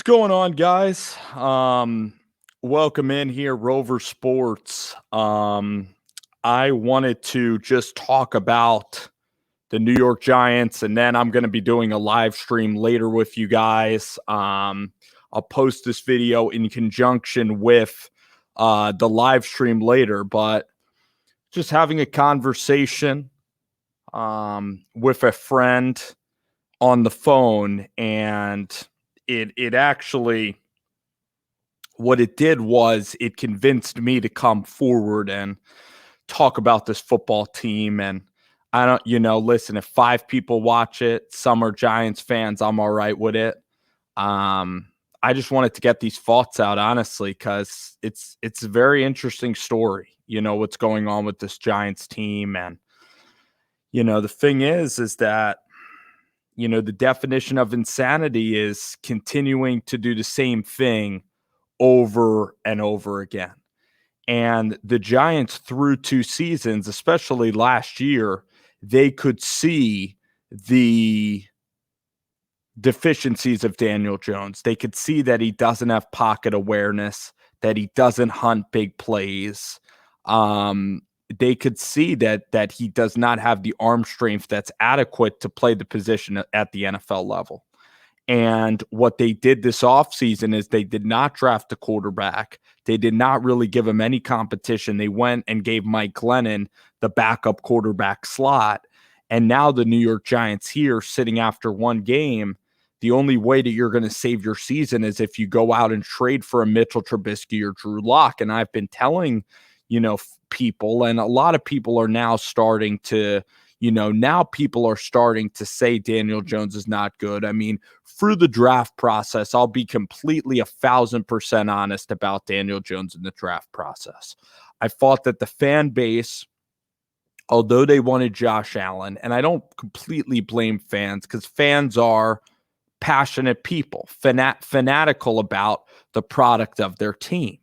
going on, guys? Welcome in here, Rover Sports. I wanted to just talk about the New York Giants, and then I'm going to be doing a live stream later with you guys. I'll post this video in conjunction with the live stream later, but just having a conversation with a friend on the phone, and it actually, what it did was it convinced me to come forward and talk about this football team. And I don't, listen, if 5 people watch it, some are Giants fans, I'm all right with it. I just wanted to get these thoughts out, honestly, because it's a very interesting story, what's going on with this Giants team. And, the thing is that, the definition of insanity is continuing to do the same thing over and over again. And the Giants, through 2 seasons, especially last year, they could see the deficiencies of Daniel Jones. They could see that he doesn't have pocket awareness, that he doesn't hunt big plays. They could see that he does not have the arm strength that's adequate to play the position at the NFL level. And what they did this offseason is they did not draft a quarterback. They did not really give him any competition. They went and gave Mike Glennon the backup quarterback slot. And now the New York Giants here, sitting after one game, the only way that you're going to save your season is if you go out and trade for a Mitchell Trubisky or Drew Lock. And I've been telling, people, and a lot of people are now starting to, now people are starting to say Daniel Jones is not good. I mean, through the draft process, I'll be completely 1,000% honest about Daniel Jones in the draft process. I thought that the fan base, although they wanted Josh Allen, and I don't completely blame fans because fans are passionate people, fanatical about the product of their team.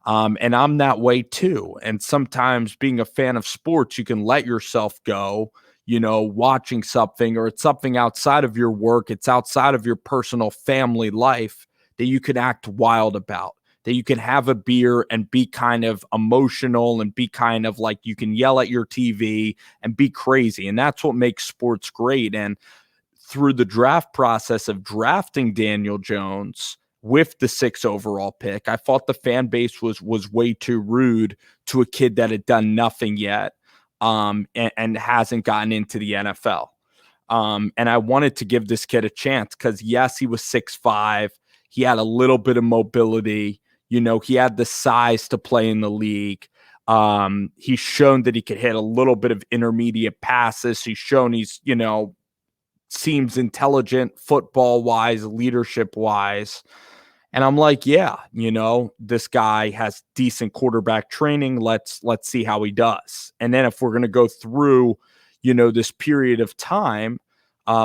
And I'm that way too. And sometimes being a fan of sports, you can let yourself go, watching something, or it's something outside of your work. It's outside of your personal family life that you can act wild about, that you can have a beer and be kind of emotional and be kind of like you can yell at your TV and be crazy. And that's what makes sports great. And through the draft process of drafting Daniel Jones with the 6th overall pick, I thought the fan base was way too rude to a kid that had done nothing yet, and hasn't gotten into the NFL. And I wanted to give this kid a chance because, yes, he was 6'5". He had a little bit of mobility. He had the size to play in the league. He's shown that he could hit a little bit of intermediate passes. He's shown he's, seems intelligent football-wise, leadership-wise. And I'm like, yeah, this guy has decent quarterback training. Let's see how he does. And then if we're going to go through, this period of time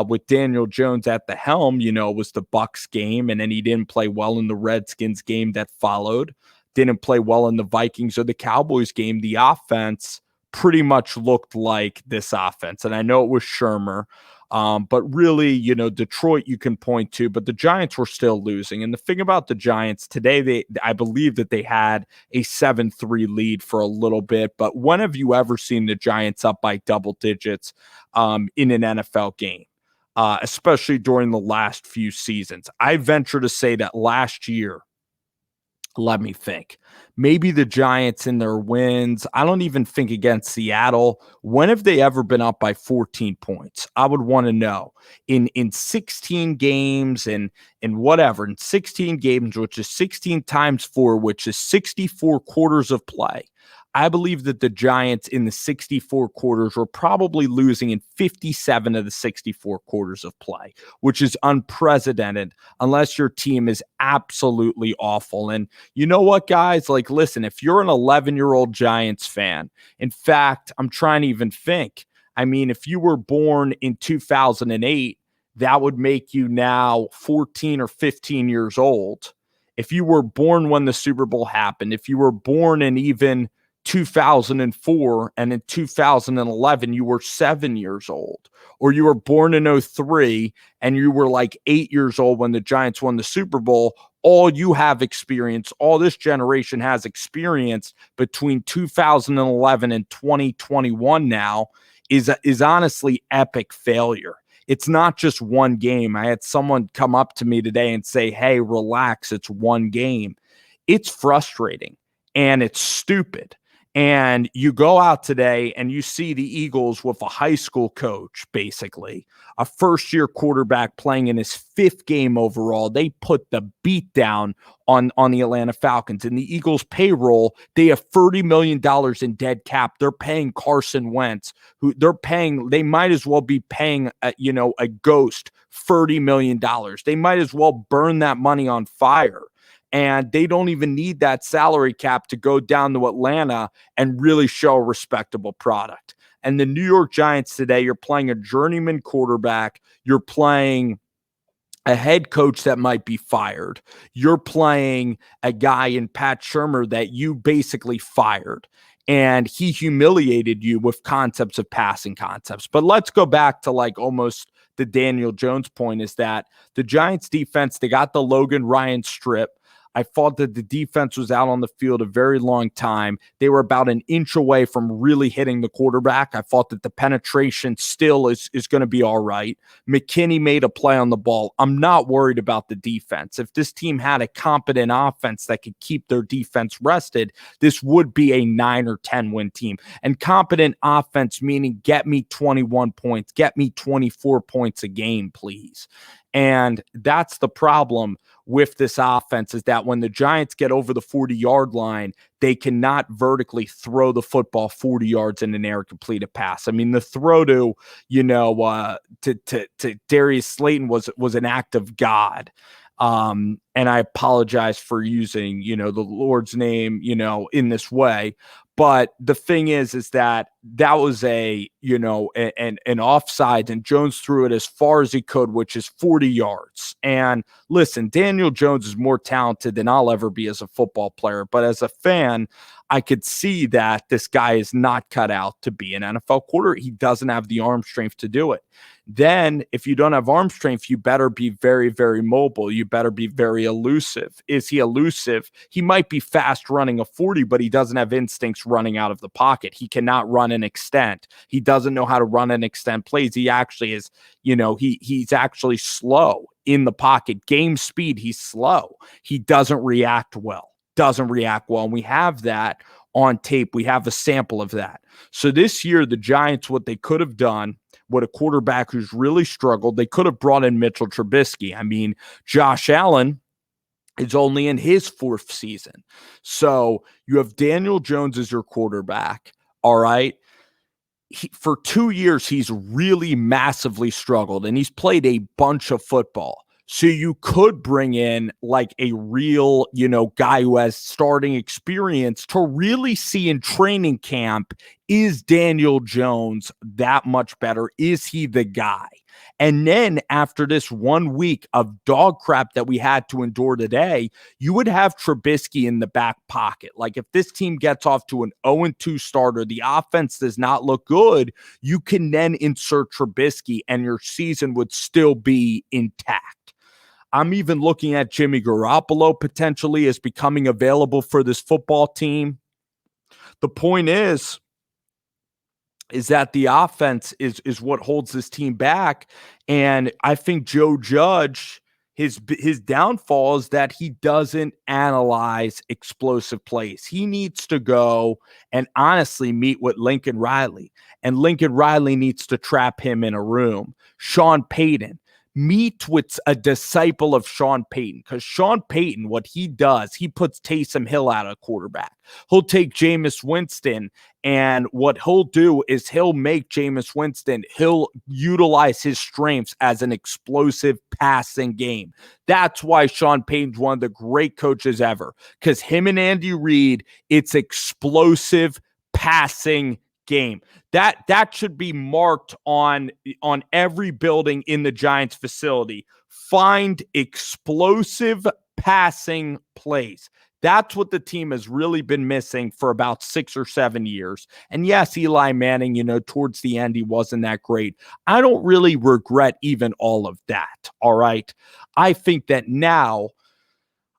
with Daniel Jones at the helm, it was the Bucs game, and then he didn't play well in the Redskins game that followed, didn't play well in the Vikings or the Cowboys game. The offense pretty much looked like this offense. And I know it was Shermer. But really, Detroit you can point to, but the Giants were still losing. And the thing about the Giants today, I believe that they had a 7-3 lead for a little bit. But when have you ever seen the Giants up by double digits in an NFL game, especially during the last few seasons? I venture to say that last year, let me think. Maybe the Giants in their wins. I don't even think against Seattle. When have they ever been up by 14 points? I would want to know. In 16 games and whatever, in 16 games, which is 16 times 4, which is 64 quarters of play. I believe that the Giants in the 64 quarters were probably losing in 57 of the 64 quarters of play, which is unprecedented unless your team is absolutely awful. And you know what, guys? Like, listen, if you're an 11-year-old Giants fan, in fact, I'm trying to even think. I mean, if you were born in 2008, that would make you now 14 or 15 years old. If you were born when the Super Bowl happened, if you were born in even 2004, and in 2011 you were 7 years old, or you were born in '03 and you were like 8 years old when the Giants won the Super Bowl. All you have experience, all this generation has experience between 2011 and 2021 now is honestly epic failure. It's not just one game. I had someone come up to me today and say, "Hey, relax, it's one game." It's frustrating and it's stupid. And you go out today and you see the Eagles with a high school coach, basically, a first-year quarterback playing in his 5th game overall. They put the beat down on the Atlanta Falcons. In the Eagles' payroll, they have $30 million in dead cap. They're paying Carson Wentz, who they might as well be paying a ghost $30 million. They might as well burn that money on fire. And they don't even need that salary cap to go down to Atlanta and really show a respectable product. And the New York Giants today, you're playing a journeyman quarterback. You're playing a head coach that might be fired. You're playing a guy in Pat Shurmur that you basically fired. And he humiliated you with concepts of passing concepts. But let's go back to like almost the Daniel Jones point, is that the Giants defense, they got the Logan Ryan strip. I thought that the defense was out on the field a very long time. They were about an inch away from really hitting the quarterback. I thought that the penetration still is going to be all right. McKinney made a play on the ball. I'm not worried about the defense. If this team had a competent offense that could keep their defense rested, this would be a 9 or 10 win team. And competent offense meaning get me 21 points, get me 24 points a game, please. And that's the problem with this offense, is that when the Giants get over the 40-yard line, they cannot vertically throw the football 40 yards in an air completed pass. I mean, the throw to Darius Slayton was an act of God. And I apologize for using, the Lord's name, in this way. But the thing is that was an offside, and Jones threw it as far as he could, which is 40 yards. And listen, Daniel Jones is more talented than I'll ever be as a football player. But as a fan, I could see that this guy is not cut out to be an NFL quarterback. He doesn't have the arm strength to do it. Then if you don't have arm strength, you better be very, very mobile. You better be very elusive. Is he elusive? He might be fast running a 40, but he doesn't have instincts running out of the pocket. He cannot run and extend. He doesn't know how to run and extend plays. He actually is, he's actually slow in the pocket. Game speed, he's slow. He doesn't react well. And we have that on tape. We have a sample of that. So this year, the Giants, what they could have done, what a quarterback who's really struggled, they could have brought in Mitchell Trubisky. I mean, Josh Allen is only in his 4th season. So you have Daniel Jones as your quarterback. All right. For 2 years, he's really massively struggled, and he's played a bunch of football. So you could bring in like a real, guy who has starting experience to really see in training camp, is Daniel Jones that much better? Is he the guy? And then after this 1 week of dog crap that we had to endure today, you would have Trubisky in the back pocket. Like if this team gets off to an 0-2 starter, the offense does not look good, you can then insert Trubisky and your season would still be intact. I'm even looking at Jimmy Garoppolo potentially as becoming available for this football team. The point is that the offense is what holds this team back. And I think Joe Judge, his downfall is that he doesn't analyze explosive plays. He needs to go and honestly meet with Lincoln Riley. And Lincoln Riley needs to trap him in a room. Sean Payton. Meet with a disciple of Sean Payton, because Sean Payton, what he does, he puts Taysom Hill out of quarterback. He'll take Jameis Winston, and what he'll do is he'll make Jameis Winston, he'll utilize his strengths as an explosive passing game. That's why Sean Payton's one of the great coaches ever, because him and Andy Reid, it's explosive passing game. That should be marked on every building in the Giants facility. Find explosive passing plays. That's what the team has really been missing for about 6 or 7 years. And yes, Eli Manning, towards the end, he wasn't that great. I don't really regret even all of that. All right. I think that now,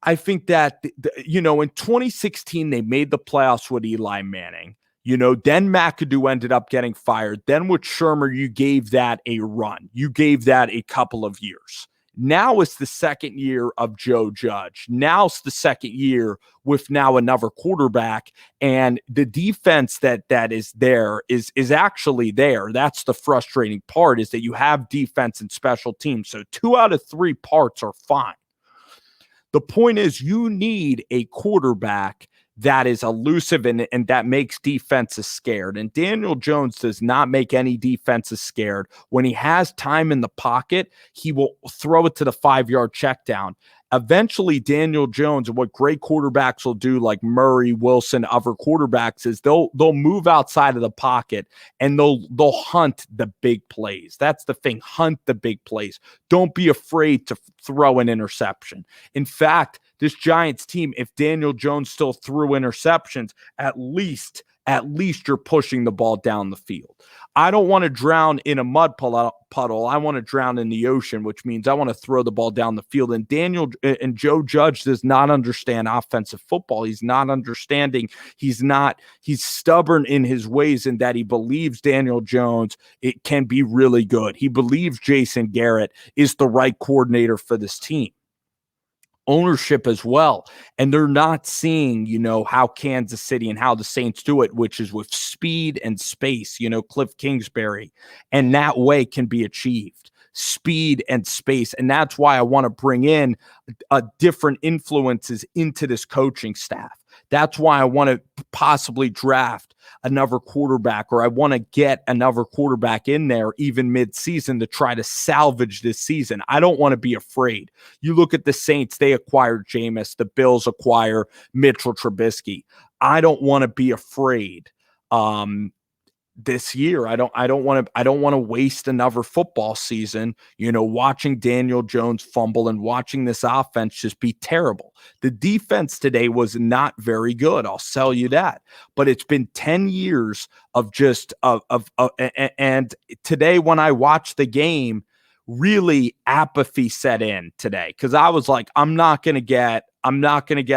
in 2016, they made the playoffs with Eli Manning. Then McAdoo ended up getting fired. Then with Shermer, you gave that a run. You gave that a couple of years. Now it's the second year of Joe Judge. Now it's the second year with now another quarterback, and the defense that is there is actually there. That's the frustrating part, is that you have defense and special teams. So 2 out of 3 parts are fine. The point is, you need a quarterback that is elusive and that makes defenses scared. And Daniel Jones does not make any defenses scared. When he has time in the pocket, he will throw it to the 5-yard check down. Eventually, Daniel Jones, and what great quarterbacks will do, like Murray, Wilson, other quarterbacks, is they'll move outside of the pocket and they'll hunt the big plays. That's the thing. Hunt the big plays. Don't be afraid to throw an interception. In fact, this Giants team, if Daniel Jones still threw interceptions, at least you're pushing the ball down the field. I don't want to drown in a mud puddle. I want to drown in the ocean, which means I want to throw the ball down the field. And Joe Judge does not understand offensive football. He's not understanding. He's stubborn in his ways, in that he believes Daniel Jones, it can be really good. He believes Jason Garrett is the right coordinator for this team. Ownership as well. And they're not seeing, how Kansas City and how the Saints do it, which is with speed and space, Cliff Kingsbury. And that way can be achieved. Speed and space. And that's why I want to bring in different influences into this coaching staff. That's why I want to possibly draft another quarterback, or I want to get another quarterback in there even mid-season to try to salvage this season. I don't want to be afraid. You look at the Saints, they acquired Jameis. The Bills acquire Mitchell Trubisky. I don't want to be afraid. This year, I don't want to waste another football season, watching Daniel Jones fumble and watching this offense just be terrible. The defense today was not very good. I'll sell you that. But it's been 10 years of just and today when I watched the game, really apathy set in today, because I was like, I'm not going to get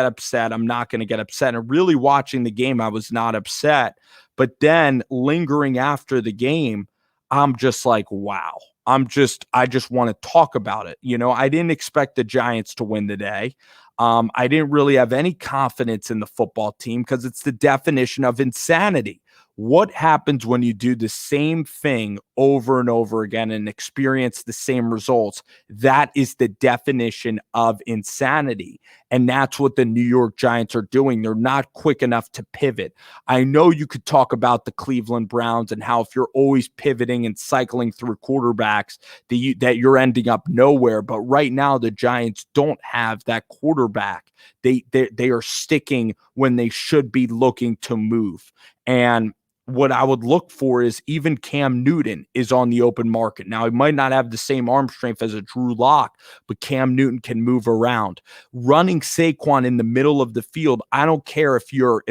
upset. And really watching the game, I was not upset. But then lingering after the game, I'm just like, wow. I just want to talk about it. I didn't expect the Giants to win today. I didn't really have any confidence in the football team, because it's the definition of insanity. What happens when you do the same thing over and over again and experience the same results? That is the definition of insanity. And that's what the New York Giants are doing. They're not quick enough to pivot. I know you could talk about the Cleveland Browns and how if you're always pivoting and cycling through quarterbacks, that you're ending up nowhere. But right now, the Giants don't have that quarterback. They are sticking when they should be looking to move. And what I would look for is even Cam Newton is on the open market. Now, he might not have the same arm strength as a Drew Lock, but Cam Newton can move around. Running Saquon in the middle of the field, I don't care if you're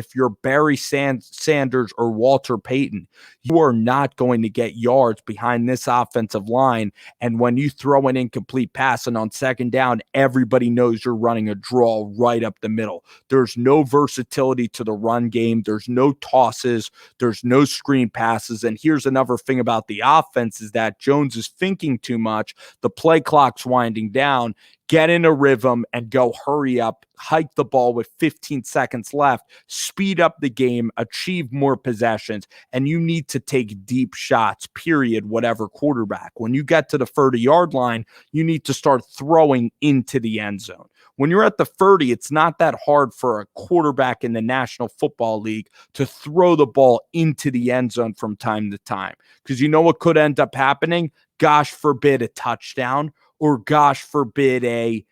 Barry Sanders or Walter Payton, you are not going to get yards behind this offensive line. And when you throw an incomplete pass and on second down, everybody knows you're running a draw right up the middle. There's no versatility to the run game. There's no tosses. There's no screen passes. And here's another thing about the offense, is that Jones is thinking too much. The play clock's winding down. Get in a rhythm and go hurry up, hike the ball with 15 seconds left, speed up the game, achieve more possessions, and you need to take deep shots, period, whatever quarterback. When you get to the 30-yard line, you need to start throwing into the end zone. When you're at the 30, it's not that hard for a quarterback in the National Football League to throw the ball into the end zone from time to time. Because you know what could end up happening? Gosh forbid a touchdown, or gosh forbid a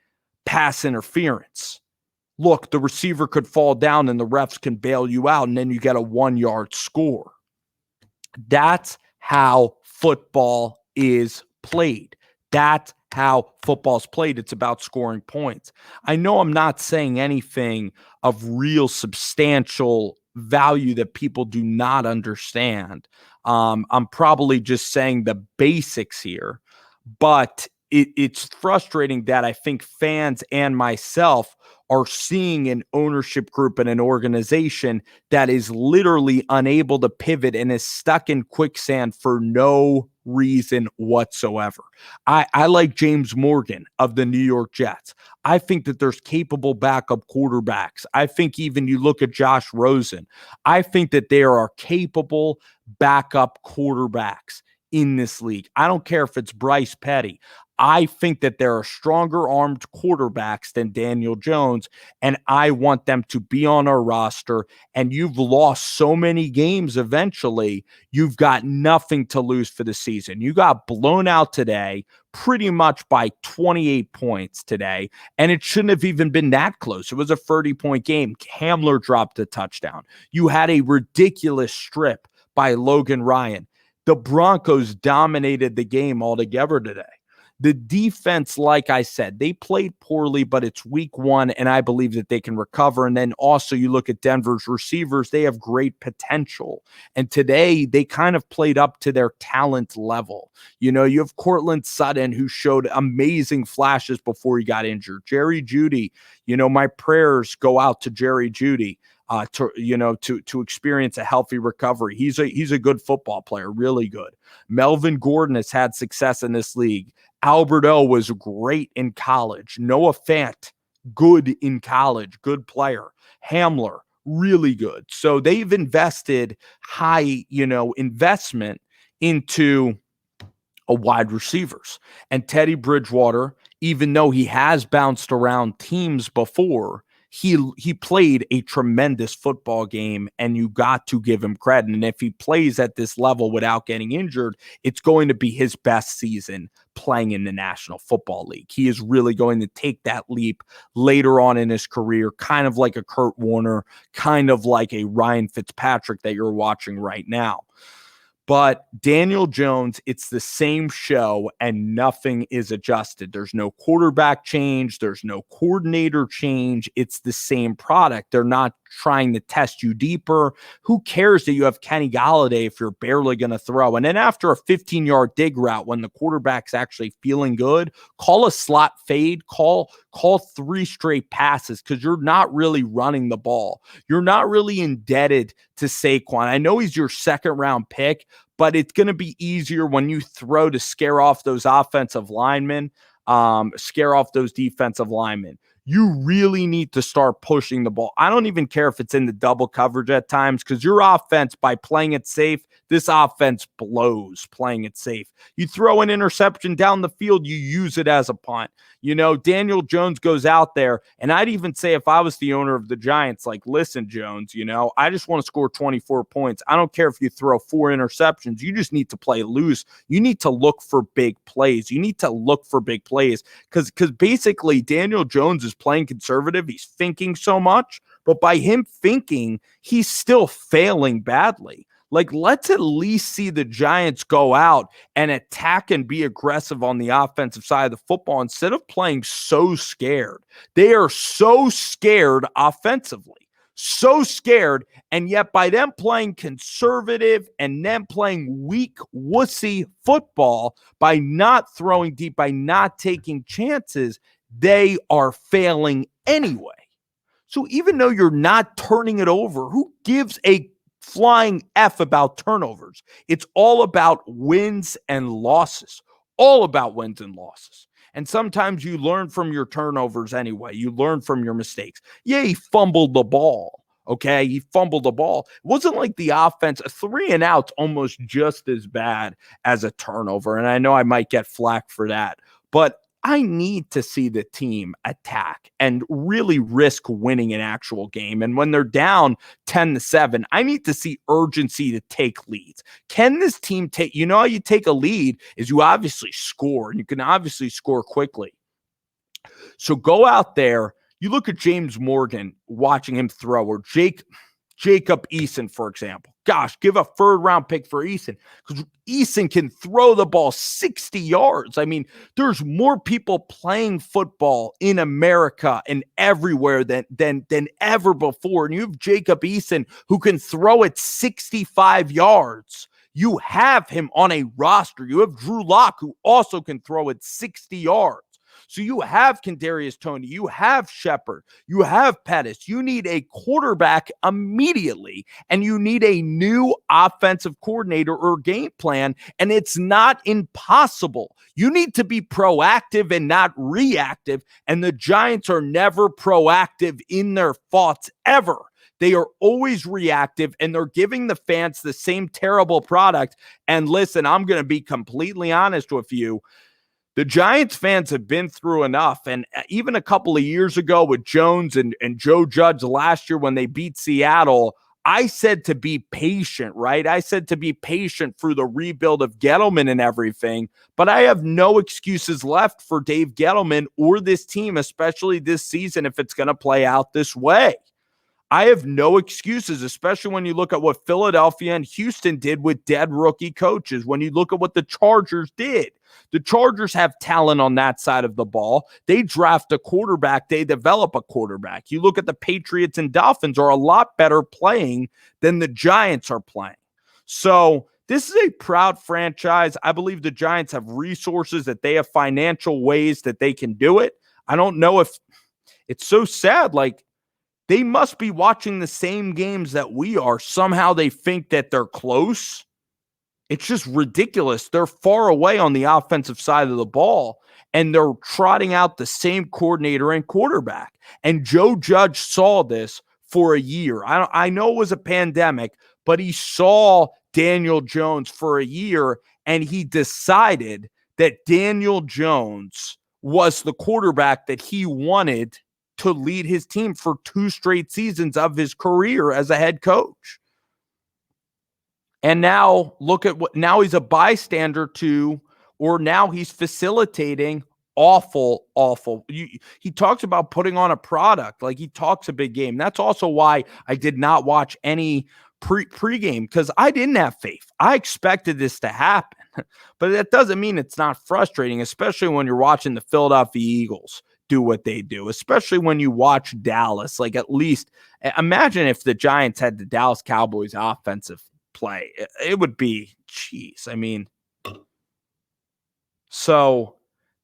pass interference. Look, the receiver could fall down and the refs can bail you out, and then you get a 1-yard score. That's how football is played. That's how football's played. It's about scoring points. I know I'm not saying anything of real substantial value that people do not understand. I'm probably just saying the basics here, but it's frustrating that I think fans and myself are seeing an ownership group and an organization that is literally unable to pivot and is stuck in quicksand for no reason whatsoever. I like James Morgan of the New York Jets. I think that there's capable backup quarterbacks. I think even you look at Josh Rosen. I think that there are capable backup quarterbacks in this league. I don't care if it's Bryce Petty. I think that there are stronger armed quarterbacks than Daniel Jones, and I want them to be on our roster. And you've lost so many games eventually, you've got nothing to lose for the season. You got blown out today pretty much by 28 points today, and it shouldn't have even been that close. It was a 30-point game. Hamler dropped a touchdown. You had a ridiculous strip by Logan Ryan. The Broncos dominated the game altogether today. The defense, like I said, they played poorly, but it's week one, and I believe that they can recover. And then also you look at Denver's receivers, they have great potential. And today they kind of played up to their talent level. You know, you have Cortland Sutton, who showed amazing flashes before he got injured. Jerry Jeudy, my prayers go out to Jerry Jeudy. To experience a healthy recovery. He's a good football player, really good. Melvin Gordon has had success in this league. Albert O was great in college. Noah Fant, good in college, good player. Hamler, really good. So they've invested high, investment into a wide receivers. And Teddy Bridgewater, even though he has bounced around teams before, he played a tremendous football game, and you got to give him credit. And if he plays at this level without getting injured, it's going to be his best season playing in the National Football League. He is really going to take that leap later on in his career, kind of like a Kurt Warner, kind of like a Ryan Fitzpatrick that you're watching right now. But Daniel Jones, it's the same show and nothing is adjusted. There's no quarterback change. There's no coordinator change. It's the same product. They're not trying to test you deeper. Who cares that you have Kenny Golladay if you're barely going to throw? And then after a 15-yard dig route, when the quarterback's actually feeling good, call a slot fade, call 3 straight passes, because you're not really running the ball. You're not really indebted to Saquon. I know he's your second-round pick, but it's going to be easier when you throw to scare off those offensive linemen, scare off those defensive linemen. You really need to start pushing the ball. I don't even care if it's in the double coverage at times, because your offense, by playing it safe, this offense blows playing it safe. You throw an interception down the field, you use it as a punt. Daniel Jones goes out there, and I'd even say if I was the owner of the Giants, like, listen, Jones, I just want to score 24 points. I don't care if you throw 4 interceptions. You just need to play loose. You need to look for big plays. Because basically Daniel Jones is playing conservative. He's thinking so much, but by him thinking, he's still failing badly. Like, let's at least see the Giants go out and attack and be aggressive on the offensive side of the football instead of playing so scared. They are so scared offensively, so scared. And yet by them playing conservative and them playing weak, wussy football, by not throwing deep, by not taking chances, they are failing anyway. So even though you're not turning it over, who gives a flying F about turnovers? It's all about wins and losses. All about wins and losses. And sometimes you learn from your turnovers anyway. You learn from your mistakes. Yeah, he fumbled the ball. Okay, he fumbled the ball. It wasn't like the offense, a 3 and out's almost just as bad as a turnover. And I know I might get flack for that, but I need to see the team attack and really risk winning an actual game. And when they're down 10-7, I need to see urgency to take leads. Can this team take, how you take a lead is you obviously score, and you can obviously score quickly. So go out there. You look at James Morgan, watching him throw, or Jacob Eason, for example. gosh, give a third-round pick for Eason, because Eason can throw the ball 60 yards. I mean, there's more people playing football in America and everywhere than ever before. And you have Jacob Eason, who can throw it 65 yards. You have him on a roster. You have Drew Lock, who also can throw it 60 yards. So you have Kadarius Toney, you have Shepard, you have Pettis. You need a quarterback immediately, and you need a new offensive coordinator or game plan, and it's not impossible. You need to be proactive and not reactive, and the Giants are never proactive in their thoughts ever. They are always reactive, and they're giving the fans the same terrible product. And listen, I'm going to be completely honest with you. The Giants fans have been through enough. And even a couple of years ago with Jones and Joe Judge last year when they beat Seattle, I said to be patient, right? I said to be patient through the rebuild of Gettleman and everything. But I have no excuses left for Dave Gettleman or this team, especially this season, if it's going to play out this way. I have no excuses, especially when you look at what Philadelphia and Houston did with dead rookie coaches. When you look at what the Chargers did, the Chargers have talent on that side of the ball. They draft a quarterback. They develop a quarterback. You look at the Patriots and Dolphins are a lot better playing than the Giants are playing. So this is a proud franchise. I believe the Giants have resources, that they have financial ways that they can do it. I don't know if it's so sad. Like, they must be watching the same games that we are. Somehow they think that they're close. It's just ridiculous. They're far away on the offensive side of the ball, and they're trotting out the same coordinator and quarterback. And Joe Judge saw this for a year. I know it was a pandemic, but he saw Daniel Jones for a year, and he decided that Daniel Jones was the quarterback that he wanted to lead his team for 2 straight seasons of his career as a head coach. And now look at what, now he's a bystander to, or now he's facilitating awful. He talks about putting on a product, like he talks a big game. That's also why I did not watch any pregame, because I didn't have faith. I expected this to happen, but that doesn't mean it's not frustrating, especially when you're watching the Philadelphia Eagles do what they do, especially when you watch Dallas. Like, at least imagine if the Giants had the Dallas Cowboys offensive play. It would be, geez. I mean, so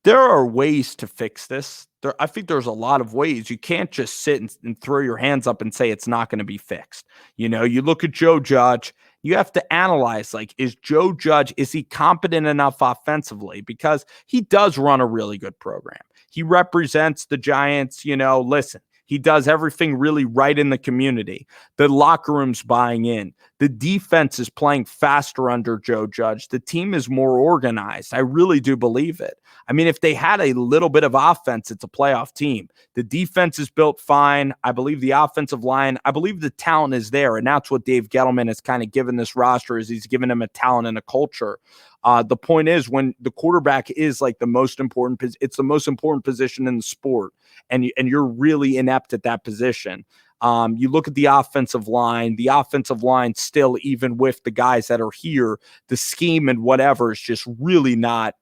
there are ways to fix this. I think there's a lot of ways. You can't just sit and throw your hands up and say it's not going to be fixed. You know, you look at Joe Judge, you have to analyze, like, is Joe Judge, is he competent enough offensively? Because he does run a really good program. He represents the Giants, listen, he does everything really right in the community. The locker room's buying in. The defense is playing faster under Joe Judge. The team is more organized. I really do believe it. I mean, if they had a little bit of offense, it's a playoff team. The defense is built fine. I believe the offensive line, I believe the talent is there. And that's what Dave Gettleman has kind of given this roster, is he's given them a talent and a culture. The point is, when the quarterback is like the most important, it's the most important position in the sport, and you're really inept at that position. You look at the offensive line. The offensive line still, even with the guys that are here, the scheme and whatever is just really not.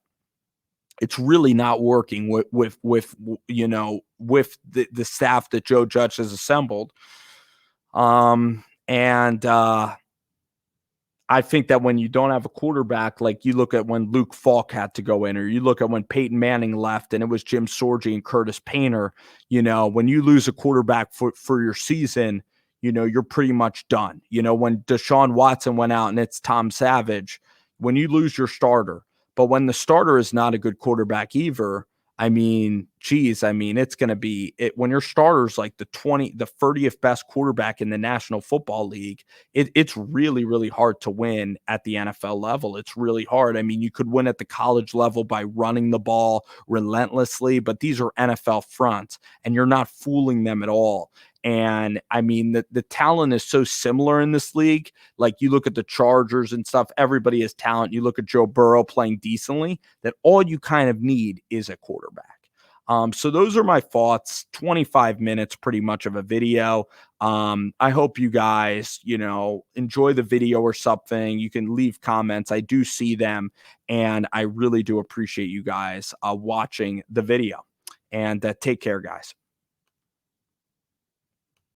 It's really not working with the staff that Joe Judge has assembled. I think that when you don't have a quarterback, like you look at when Luke Falk had to go in, or you look at when Peyton Manning left and it was Jim Sorgi and Curtis Painter, when you lose a quarterback for your season, you're pretty much done. When Deshaun Watson went out and it's Tom Savage, when you lose your starter, but when the starter is not a good quarterback either, I mean, it's going to be it when your starter's like the 30th best quarterback in the National Football League. It's really, really hard to win at the NFL level. It's really hard. I mean, you could win at the college level by running the ball relentlessly, but these are NFL fronts, and you're not fooling them at all. And I mean, the talent is so similar in this league. Like, you look at the Chargers and stuff, everybody has talent. You look at Joe Burrow playing decently, that all you kind of need is a quarterback. So those are my thoughts. 25 minutes, pretty much of a video. I hope you guys, enjoy the video or something. You can leave comments. I do see them, and I really do appreciate you guys watching the video. And take care, guys.